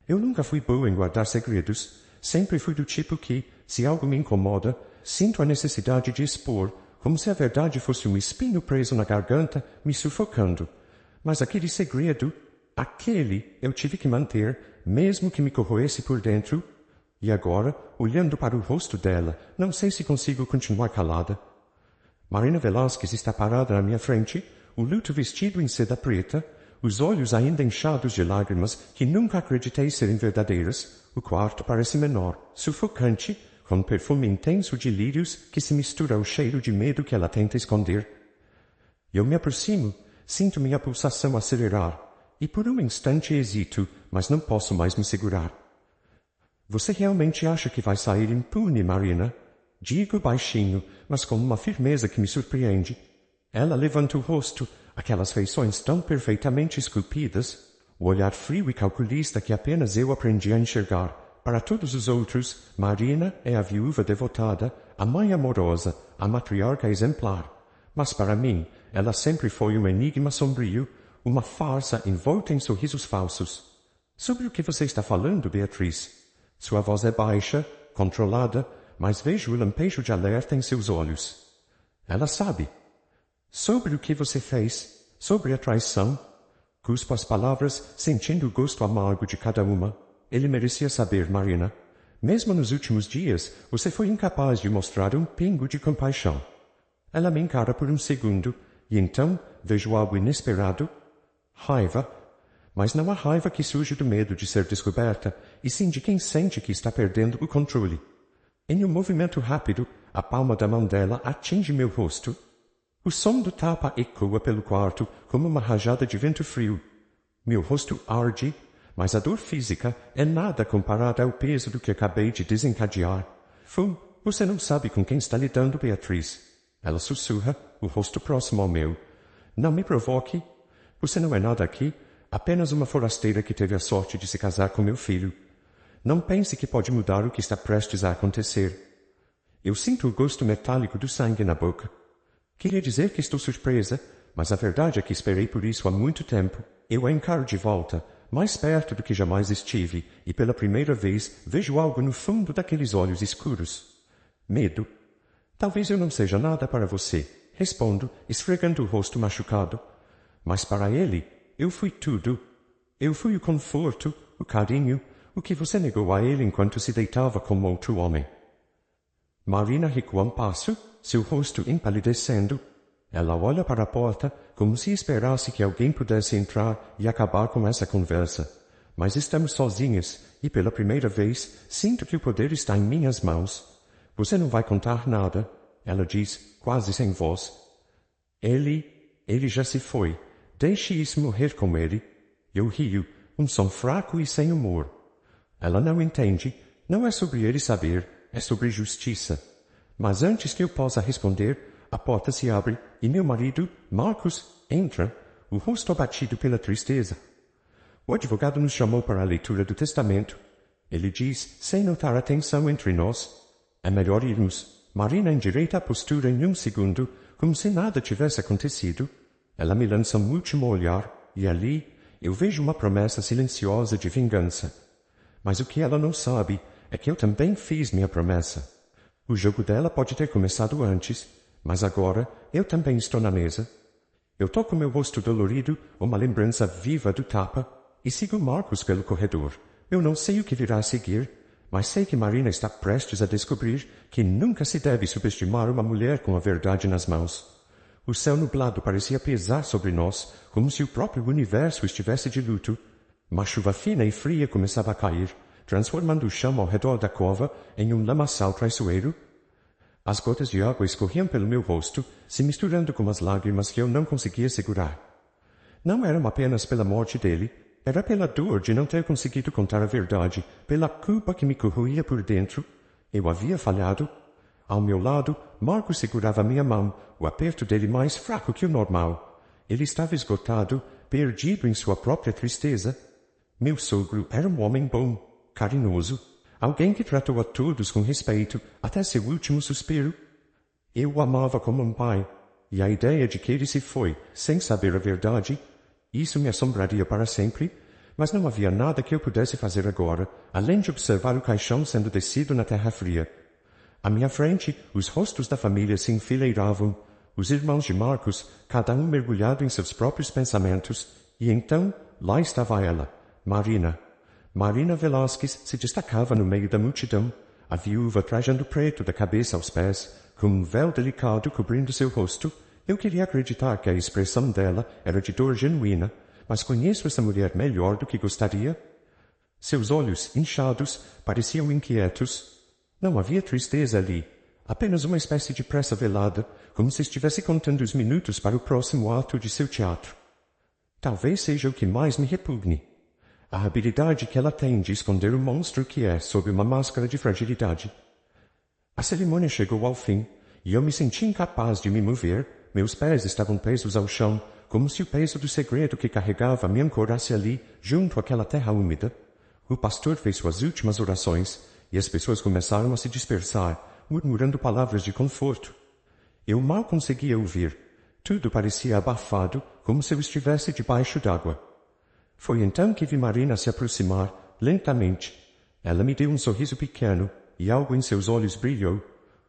Eu nunca fui boa em guardar segredos. Sempre fui do tipo que, se algo me incomoda, sinto a necessidade de expor, como se a verdade fosse um espinho preso na garganta, me sufocando. Mas aquele segredo, eu tive que manter, mesmo que me corroesse por dentro. E agora, olhando para o rosto dela, não sei se consigo continuar calada. Marina Velasquez está parada na minha frente, o luto vestido em seda preta, os olhos ainda inchados de lágrimas que nunca acreditei serem verdadeiras. O quarto parece menor, sufocante, com perfume intenso de lírios que se mistura ao cheiro de medo que ela tenta esconder. Eu me aproximo, sinto minha pulsação acelerar, e por um instante hesito, mas não posso mais me segurar. Você realmente acha que vai sair impune, Marina? Digo baixinho, mas com uma firmeza que me surpreende. Ela levanta o rosto, aquelas feições tão perfeitamente esculpidas, o olhar frio e calculista que apenas eu aprendi a enxergar. Para todos os outros, Marina é a viúva devotada, a mãe amorosa, a matriarca exemplar. Mas para mim, ela sempre foi um enigma sombrio, uma farsa envolta em sorrisos falsos. Sobre o que você está falando, Beatriz? Sua voz é baixa, controlada, mas vejo o lampejo de alerta em seus olhos. Ela sabe. Sobre o que você fez, sobre a traição. Cuspo as palavras, sentindo o gosto amargo de cada uma. Ele merecia saber, Marina. Mesmo nos últimos dias, você foi incapaz de mostrar um pingo de compaixão. Ela me encara por um segundo, e então vejo algo inesperado. Raiva. Mas não a raiva que surge do medo de ser descoberta, e sim de quem sente que está perdendo o controle. Em um movimento rápido, a palma da mão dela atinge meu rosto. O som do tapa ecoa pelo quarto como uma rajada de vento frio. Meu rosto arde, mas a dor física é nada comparada ao peso do que acabei de desencadear. Você não sabe com quem está lidando, Beatriz. Ela sussurra, o rosto próximo ao meu. Não me provoque. Você não é nada aqui, apenas uma forasteira que teve a sorte de se casar com meu filho. Não pense que pode mudar o que está prestes a acontecer. Eu sinto o gosto metálico do sangue na boca. Queria dizer que estou surpresa, mas a verdade é que esperei por isso há muito tempo. Eu a encaro de volta, mais perto do que jamais estive, e pela primeira vez vejo algo no fundo daqueles olhos escuros. Medo. Talvez eu não seja nada para você, respondo, esfregando o rosto machucado. Mas para ele, eu fui tudo. Eu fui o conforto, o carinho, o que você negou a ele enquanto se deitava com outro homem. Marina recua um passo, seu rosto empalidecendo. Ela olha para a porta, como se esperasse que alguém pudesse entrar e acabar com essa conversa. Mas estamos sozinhas, e pela primeira vez sinto que o poder está em minhas mãos. Você não vai contar nada, ela diz, quase sem voz. Ele já se foi. Deixe isso morrer com ele. Eu rio, um som fraco e sem humor. Ela não entende. Não é sobre ele saber, é sobre justiça. Mas antes que eu possa responder, a porta se abre e meu marido, Marcos, entra, o rosto abatido pela tristeza. O advogado nos chamou para a leitura do testamento. Ele diz, sem notar a tensão entre nós, é melhor irmos. Marina endireita a postura em um segundo, como se nada tivesse acontecido. Ela me lança um último olhar, e ali eu vejo uma promessa silenciosa de vingança. Mas o que ela não sabe é que eu também fiz minha promessa. O jogo dela pode ter começado antes, mas agora eu também estou na mesa. Eu toco meu rosto dolorido, uma lembrança viva do tapa, e sigo Marcos pelo corredor. Eu não sei o que virá a seguir, mas sei que Marina está prestes a descobrir que nunca se deve subestimar uma mulher com a verdade nas mãos. O céu nublado parecia pesar sobre nós, como se o próprio universo estivesse de luto. Uma chuva fina e fria começava a cair, transformando o chão ao redor da cova em um lamaçal traiçoeiro. As gotas de água escorriam pelo meu rosto, se misturando com as lágrimas que eu não conseguia segurar. Não eram apenas pela morte dele, era pela dor de não ter conseguido contar a verdade, pela culpa que me corroía por dentro. Eu havia falhado. Ao meu lado, Marcos segurava minha mão, o aperto dele mais fraco que o normal. Ele estava esgotado, perdido em sua própria tristeza. Meu sogro era um homem bom, carinhoso, alguém que tratou a todos com respeito, até seu último suspiro. Eu o amava como um pai, e a ideia de que ele se foi, sem saber a verdade, isso me assombraria para sempre, Mas não havia nada que eu pudesse fazer agora, além de observar o caixão sendo descido na terra fria. À minha frente, os rostos da família se enfileiravam, os irmãos de Marcos, cada um mergulhado em seus próprios pensamentos, e então, lá estava ela, Marina. Marina Velasquez se destacava no meio da multidão, a viúva trajando preto da cabeça aos pés, com um véu delicado cobrindo seu rosto. Eu queria acreditar que a expressão dela era de dor genuína, mas conheço essa mulher melhor do que gostaria. Seus olhos, inchados, pareciam inquietos. Não havia tristeza ali, apenas uma espécie de pressa velada, como se estivesse contando os minutos para o próximo ato de seu teatro. Talvez seja o que mais me repugne. A habilidade que ela tem de esconder o monstro que é sob uma máscara de fragilidade. A cerimônia chegou ao fim, e eu me senti incapaz de me mover. Meus pés estavam presos ao chão, como se o peso do segredo que carregava me ancorasse ali, junto àquela terra úmida. O pastor fez suas últimas orações, e as pessoas começaram a se dispersar, murmurando palavras de conforto. Eu mal conseguia ouvir. Tudo parecia abafado, como se eu estivesse debaixo d'água. Foi então que vi Marina se aproximar, lentamente. Ela me deu um sorriso pequeno, e algo em seus olhos brilhou,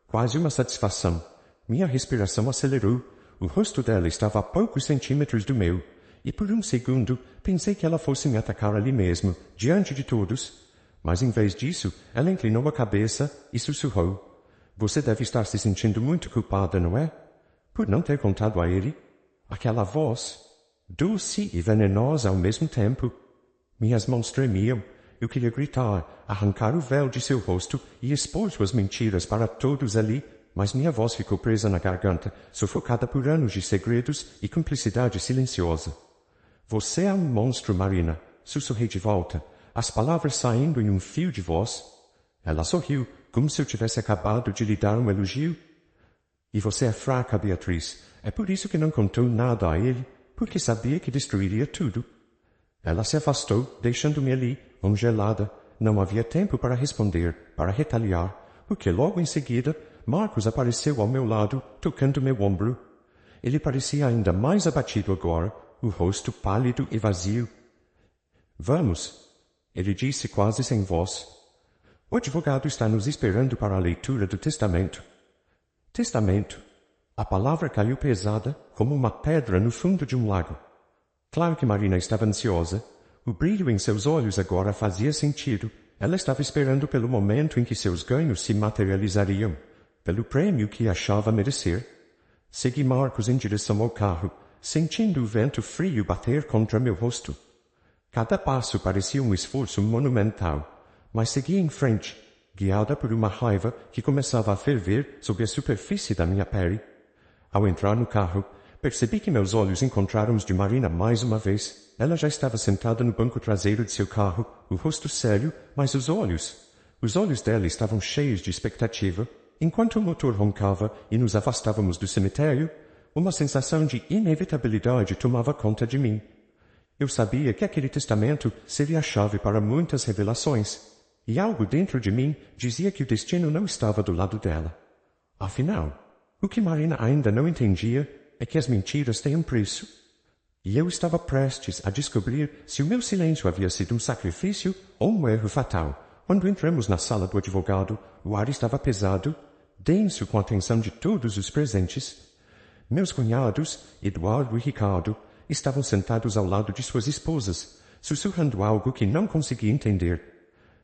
quase uma satisfação. Minha respiração acelerou. O rosto dela estava a poucos centímetros do meu, e por um segundo pensei que ela fosse me atacar ali mesmo, diante de todos. Mas em vez disso, ela inclinou a cabeça e sussurrou. Você deve estar se sentindo muito culpada, não é? Por não ter contado a ele. Aquela voz, doce e venenosa ao mesmo tempo. Minhas mãos tremiam. Eu queria gritar, arrancar o véu de seu rosto e expor suas mentiras para todos ali, mas minha voz ficou presa na garganta, sufocada por anos de segredos e cumplicidade silenciosa. Você é um monstro, Marina, sussurrei de volta, as palavras saindo em um fio de voz. Ela sorriu, como se eu tivesse acabado de lhe dar um elogio. E você é fraca, Beatriz. É por isso que não contou nada a ele, porque sabia que destruiria tudo. Ela se afastou, deixando-me ali, congelada. Não havia tempo para responder, para retaliar, porque logo em seguida Marcos apareceu ao meu lado, tocando meu ombro. Ele parecia ainda mais abatido agora, o rosto pálido e vazio. Vamos, ele disse quase sem voz. O advogado está nos esperando para a leitura do testamento. Testamento. A palavra caiu pesada, como uma pedra no fundo de um lago. Claro que Marina estava ansiosa. O brilho em seus olhos agora fazia sentido. Ela estava esperando pelo momento em que seus ganhos se materializariam, pelo prêmio que achava merecer. Segui Marcos em direção ao carro, sentindo o vento frio bater contra meu rosto. Cada passo parecia um esforço monumental, mas segui em frente, guiada por uma raiva que começava a ferver sob a superfície da minha pele. Ao entrar no carro, percebi que meus olhos encontraram os de Marina mais uma vez. Ela já estava sentada no banco traseiro de seu carro, o rosto sério, mas os olhos dela estavam cheios de expectativa. Enquanto o motor roncava e nos afastávamos do cemitério, uma sensação de inevitabilidade tomava conta de mim. Eu sabia que aquele testamento seria a chave para muitas revelações, e algo dentro de mim dizia que o destino não estava do lado dela. Afinal, o que Marina ainda não entendia é que as mentiras têm um preço. E eu estava prestes a descobrir se o meu silêncio havia sido um sacrifício ou um erro fatal. Quando entramos na sala do advogado, o ar estava pesado, denso com a atenção de todos os presentes. Meus cunhados, Eduardo e Ricardo, estavam sentados ao lado de suas esposas, sussurrando algo que não conseguia entender.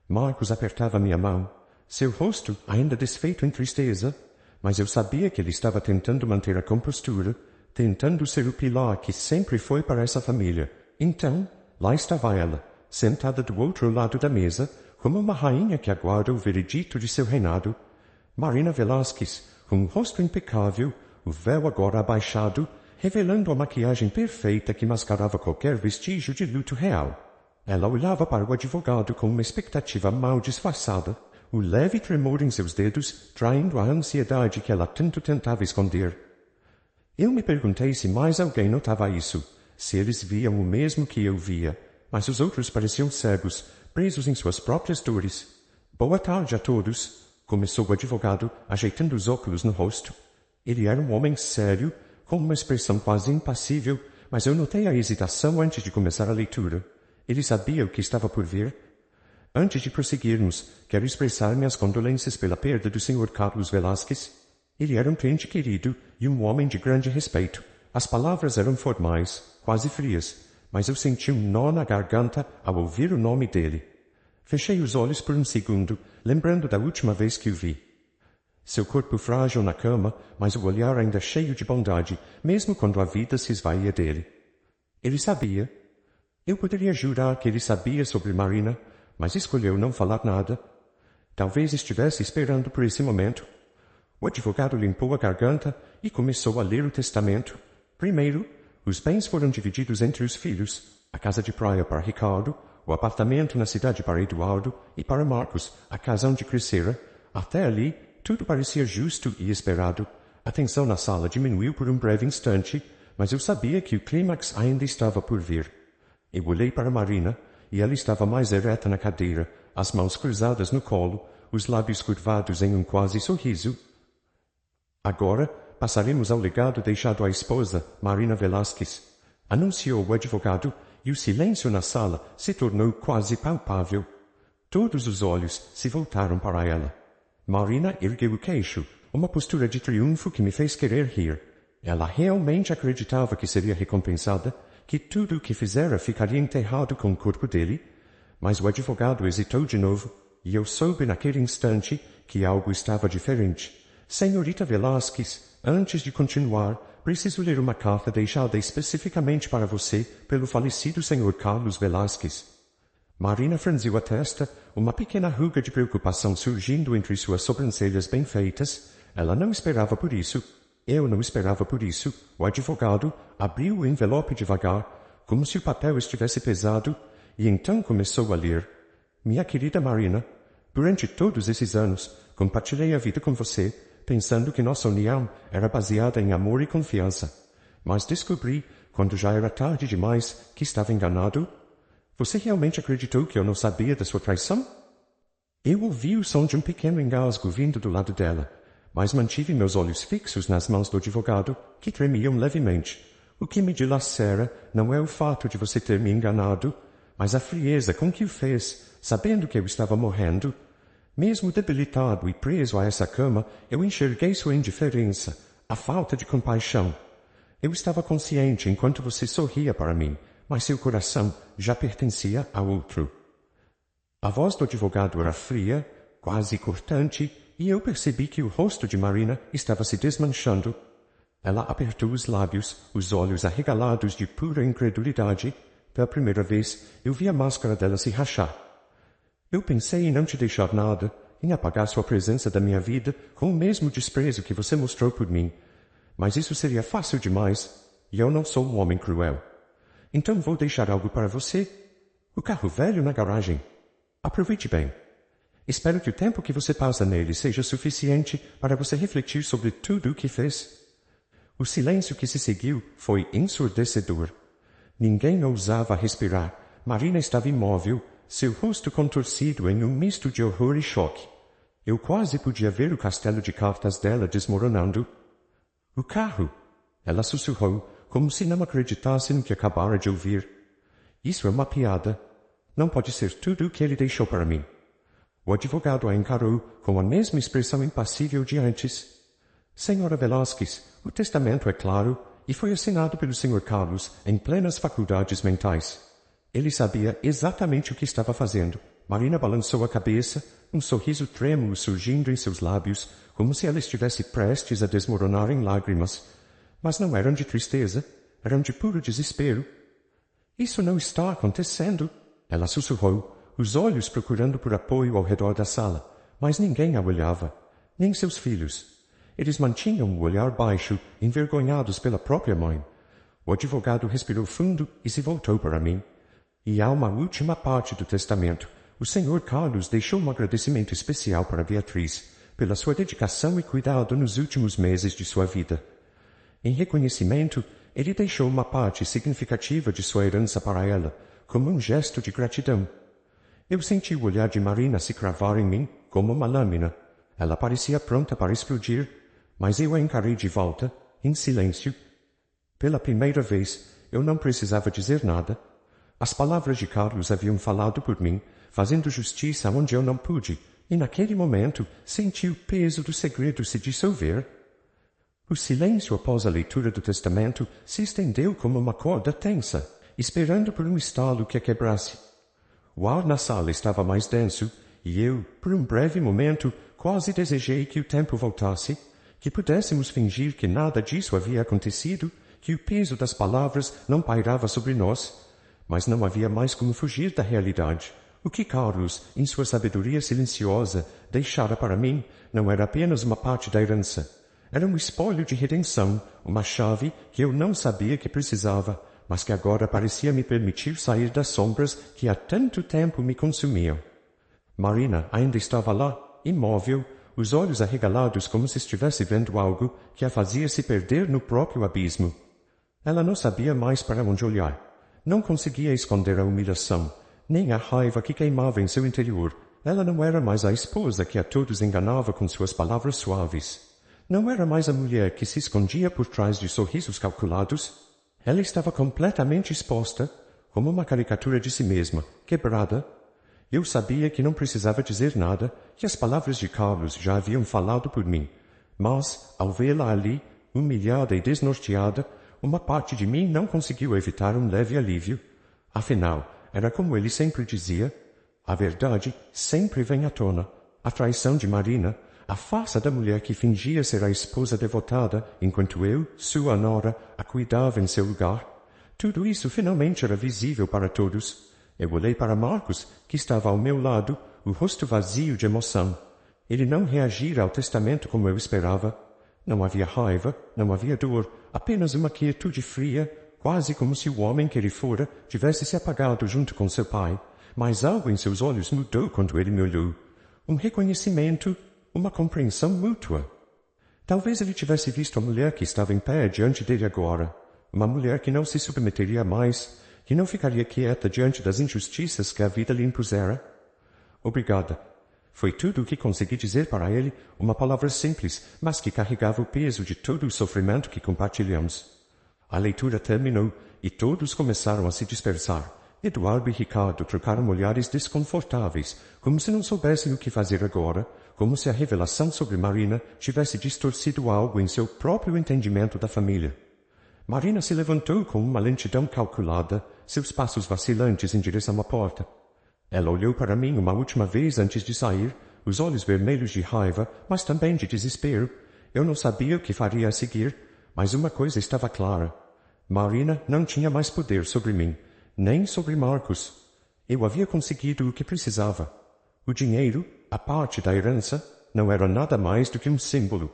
Marcos apertava minha mão, seu rosto ainda desfeito em tristeza, mas eu sabia que ele estava tentando manter a compostura, tentando ser o pilar que sempre foi para essa família. Então, lá estava ela, sentada do outro lado da mesa, como uma rainha que aguarda o veredito de seu reinado. Marina Velasquez, com um rosto impecável, o véu agora abaixado, revelando a maquiagem perfeita que mascarava qualquer vestígio de luto real. Ela olhava para o advogado com uma expectativa mal disfarçada, o leve tremor em seus dedos traindo a ansiedade que ela tanto tentava esconder. Eu me perguntei se mais alguém notava isso, se eles viam o mesmo que eu via, mas os outros pareciam cegos, presos em suas próprias dores. Boa tarde a todos, começou o advogado, ajeitando os óculos no rosto. Ele era um homem sério, com uma expressão quase impassível, mas eu notei a hesitação antes de começar a leitura. Ele sabia o que estava por vir? Antes de prosseguirmos, quero expressar minhas condolências pela perda do Sr. Carlos Velásquez. Ele era um cliente querido e um homem de grande respeito. As palavras eram formais, quase frias, mas eu senti um nó na garganta ao ouvir o nome dele. Fechei os olhos por um segundo, lembrando da última vez que o vi. Seu corpo frágil na cama, mas o olhar ainda cheio de bondade, mesmo quando a vida se esvaía dele. Ele sabia. Eu poderia jurar que ele sabia sobre Marina, mas escolheu não falar nada. Talvez estivesse esperando por esse momento. O advogado limpou a garganta e começou a ler o testamento. Primeiro, os bens foram divididos entre os filhos, a casa de praia para Ricardo, o apartamento na cidade para Eduardo e para Marcos, a casa onde crescera. Até ali, tudo parecia justo e esperado. A tensão na sala diminuiu por um breve instante, mas eu sabia que o clímax ainda estava por vir. Eu olhei para Marina, e ela estava mais ereta na cadeira, as mãos cruzadas no colo, os lábios curvados em um quase sorriso. Agora, passaremos ao legado deixado à esposa, Marina Velásquez, anunciou o advogado, e o silêncio na sala se tornou quase palpável. Todos os olhos se voltaram para ela. Marina ergueu o queixo, uma postura de triunfo que me fez querer rir. Ela realmente acreditava que seria recompensada, que tudo o que fizera ficaria enterrado com o corpo dele, mas o advogado hesitou de novo, e eu soube naquele instante que algo estava diferente. Senhorita Velásquez, antes de continuar, preciso ler uma carta deixada especificamente para você pelo falecido Sr. Carlos Velásquez. Marina franziu a testa, uma pequena ruga de preocupação surgindo entre suas sobrancelhas bem feitas. Ela não esperava por isso. Eu não esperava por isso. O advogado abriu o envelope devagar, como se o papel estivesse pesado, e então começou a ler. Minha querida Marina, durante todos esses anos, compartilhei a vida com você, pensando que nossa união era baseada em amor e confiança. Mas descobri, quando já era tarde demais, que estava enganado. Você realmente acreditou que eu não sabia da sua traição? Eu ouvi o som de um pequeno engasgo vindo do lado dela, mas mantive meus olhos fixos nas mãos do advogado, que tremiam levemente. O que me dilacera não é o fato de você ter me enganado, mas a frieza com que o fez, sabendo que eu estava morrendo. Mesmo debilitado e preso a essa cama, eu enxerguei sua indiferença, a falta de compaixão. Eu estava consciente enquanto você sorria para mim, mas seu coração já pertencia a outro. A voz do advogado era fria, quase cortante, e eu percebi que o rosto de Marina estava se desmanchando. Ela apertou os lábios, os olhos arregalados de pura incredulidade. Pela primeira vez, eu vi a máscara dela se rachar. Eu pensei em não te deixar nada, em apagar sua presença da minha vida com o mesmo desprezo que você mostrou por mim. Mas isso seria fácil demais, e eu não sou um homem cruel. Então vou deixar algo para você. O carro velho na garagem. Aproveite bem. Espero que o tempo que você passa nele seja suficiente para você refletir sobre tudo o que fez. O silêncio que se seguiu foi ensurdecedor. Ninguém ousava respirar. Marina estava imóvel, seu rosto contorcido em um misto de horror e choque. Eu quase podia ver o castelo de cartas dela desmoronando. O carro! Ela sussurrou, como se não acreditasse no que acabara de ouvir. Isso é uma piada. Não pode ser tudo o que ele deixou para mim. O advogado a encarou com a mesma expressão impassível de antes. Senhora Velásquez, o testamento é claro e foi assinado pelo Sr. Carlos em plenas faculdades mentais. Ele sabia exatamente o que estava fazendo. Marina balançou a cabeça, um sorriso trêmulo surgindo em seus lábios, como se ela estivesse prestes a desmoronar em lágrimas. Mas não eram de tristeza, eram de puro desespero. Isso não está acontecendo, ela sussurrou, os olhos procurando por apoio ao redor da sala, mas ninguém a olhava, nem seus filhos. Eles mantinham o olhar baixo, envergonhados pela própria mãe. O advogado respirou fundo e se voltou para mim. E há uma última parte do testamento. O Sr. Carlos deixou um agradecimento especial para Beatriz, pela sua dedicação e cuidado nos últimos meses de sua vida. Em reconhecimento, ele deixou uma parte significativa de sua herança para ela, como um gesto de gratidão. Eu senti o olhar de Marina se cravar em mim como uma lâmina. Ela parecia pronta para explodir, mas eu a encarei de volta, em silêncio. Pela primeira vez, eu não precisava dizer nada. As palavras de Carlos haviam falado por mim, fazendo justiça onde eu não pude, e naquele momento senti o peso do segredo se dissolver. O silêncio após a leitura do testamento se estendeu como uma corda tensa, esperando por um estalo que a quebrasse. O ar na sala estava mais denso, e eu, por um breve momento, quase desejei que o tempo voltasse, que pudéssemos fingir que nada disso havia acontecido, que o peso das palavras não pairava sobre nós. Mas não havia mais como fugir da realidade. O que Carlos, em sua sabedoria silenciosa, deixara para mim não era apenas uma parte da herança. Era um espólio de redenção, uma chave que eu não sabia que precisava, mas que agora parecia me permitir sair das sombras que há tanto tempo me consumiam. Marina ainda estava lá, imóvel, os olhos arregalados como se estivesse vendo algo que a fazia se perder no próprio abismo. Ela não sabia mais para onde olhar. Não conseguia esconder a humilhação, nem a raiva que queimava em seu interior. Ela não era mais a esposa que a todos enganava com suas palavras suaves. Não era mais a mulher que se escondia por trás de sorrisos calculados. Ela estava completamente exposta, como uma caricatura de si mesma, quebrada. Eu sabia que não precisava dizer nada, que as palavras de Carlos já haviam falado por mim. Mas, ao vê-la ali, humilhada e desnorteada, uma parte de mim não conseguiu evitar um leve alívio. Afinal, era como ele sempre dizia, a verdade sempre vem à tona. A traição de Marina, a farsa da mulher que fingia ser a esposa devotada, enquanto eu, sua nora, a cuidava em seu lugar. Tudo isso finalmente era visível para todos. Eu olhei para Marcos, que estava ao meu lado, o rosto vazio de emoção. Ele não reagira ao testamento como eu esperava. Não havia raiva, não havia dor, apenas uma quietude fria, quase como se o homem que ele fora tivesse se apagado junto com seu pai. Mas algo em seus olhos mudou quando ele me olhou. Um reconhecimento, uma compreensão mútua. Talvez ele tivesse visto a mulher que estava em pé diante dele agora. Uma mulher que não se submeteria mais, que não ficaria quieta diante das injustiças que a vida lhe impusera. Obrigada. Foi tudo o que consegui dizer para ele, uma palavra simples, mas que carregava o peso de todo o sofrimento que compartilhamos. A leitura terminou e todos começaram a se dispersar. Eduardo e Ricardo trocaram olhares desconfortáveis, como se não soubessem o que fazer agora, como se a revelação sobre Marina tivesse distorcido algo em seu próprio entendimento da família. Marina se levantou com uma lentidão calculada, seus passos vacilantes em direção à porta. Ela olhou para mim uma última vez antes de sair, os olhos vermelhos de raiva, mas também de desespero. Eu não sabia o que faria a seguir, mas uma coisa estava clara. Marina não tinha mais poder sobre mim, nem sobre Marcos. Eu havia conseguido o que precisava. O dinheiro, a parte da herança, não era nada mais do que um símbolo.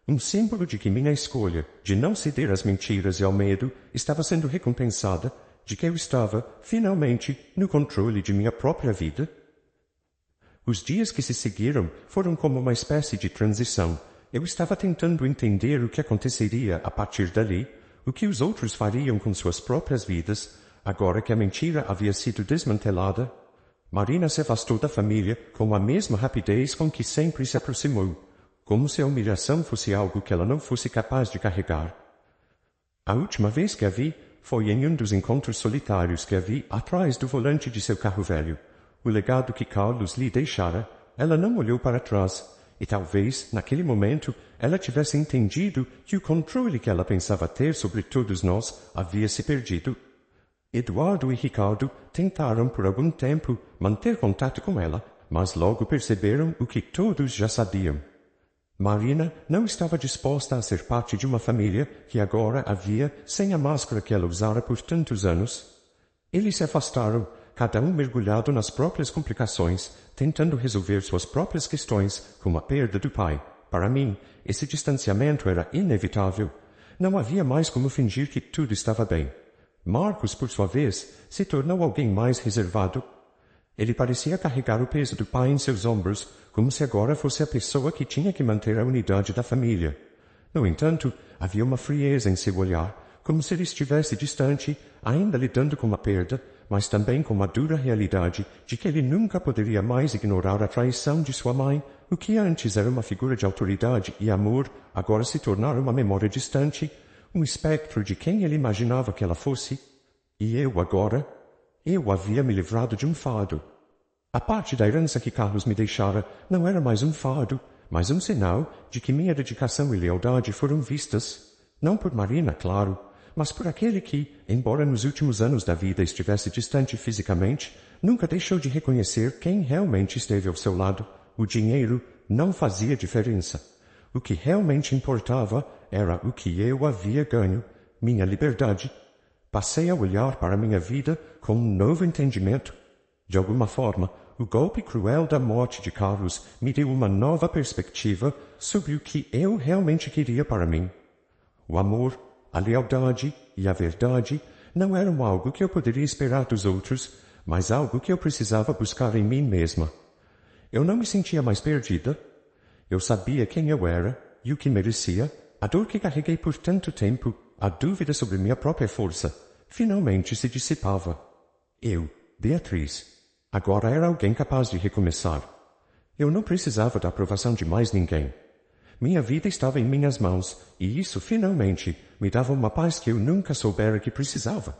Um símbolo de que minha escolha de não ceder às mentiras e ao medo estava sendo recompensada, de que eu estava, finalmente, no controle de minha própria vida. Os dias que se seguiram foram como uma espécie de transição. Eu estava tentando entender o que aconteceria a partir dali, o que os outros fariam com suas próprias vidas, agora que a mentira havia sido desmantelada. Marina se afastou da família com a mesma rapidez com que sempre se aproximou, como se a humilhação fosse algo que ela não fosse capaz de carregar. A última vez que a vi foi em um dos encontros solitários que a vi atrás do volante de seu carro velho. O legado que Carlos lhe deixara, ela não olhou para trás, e talvez, naquele momento, ela tivesse entendido que o controle que ela pensava ter sobre todos nós havia se perdido. Eduardo e Ricardo tentaram por algum tempo manter contato com ela, mas logo perceberam o que todos já sabiam. Marina não estava disposta a ser parte de uma família que agora a via sem a máscara que ela usara por tantos anos. Eles se afastaram, cada um mergulhado nas próprias complicações, tentando resolver suas próprias questões, como a perda do pai. Para mim, esse distanciamento era inevitável. Não havia mais como fingir que tudo estava bem. Marcos, por sua vez, se tornou alguém mais reservado. Ele parecia carregar o peso do pai em seus ombros, como se agora fosse a pessoa que tinha que manter a unidade da família. No entanto, havia uma frieza em seu olhar, como se ele estivesse distante, ainda lidando com a perda, mas também com a dura realidade de que ele nunca poderia mais ignorar a traição de sua mãe, o que antes era uma figura de autoridade e amor, agora se tornara uma memória distante, um espectro de quem ele imaginava que ela fosse. E eu agora? Eu havia me livrado de um fardo. A parte da herança que Carlos me deixara não era mais um fardo, mas um sinal de que minha dedicação e lealdade foram vistas, não por Marina, claro, mas por aquele que, embora nos últimos anos da vida estivesse distante fisicamente, nunca deixou de reconhecer quem realmente esteve ao seu lado. O dinheiro não fazia diferença. O que realmente importava era o que eu havia ganho, minha liberdade. Passei a olhar para minha vida com um novo entendimento. De alguma forma, o golpe cruel da morte de Carlos me deu uma nova perspectiva sobre o que eu realmente queria para mim. O amor, a lealdade e a verdade não eram algo que eu poderia esperar dos outros, mas algo que eu precisava buscar em mim mesma. Eu não me sentia mais perdida. Eu sabia quem eu era e o que merecia. A dor que carreguei por tanto tempo, a dúvida sobre minha própria força, finalmente se dissipava. Eu, Beatriz, agora era alguém capaz de recomeçar. Eu não precisava da aprovação de mais ninguém. Minha vida estava em minhas mãos, e isso, finalmente, me dava uma paz que eu nunca soubera que precisava.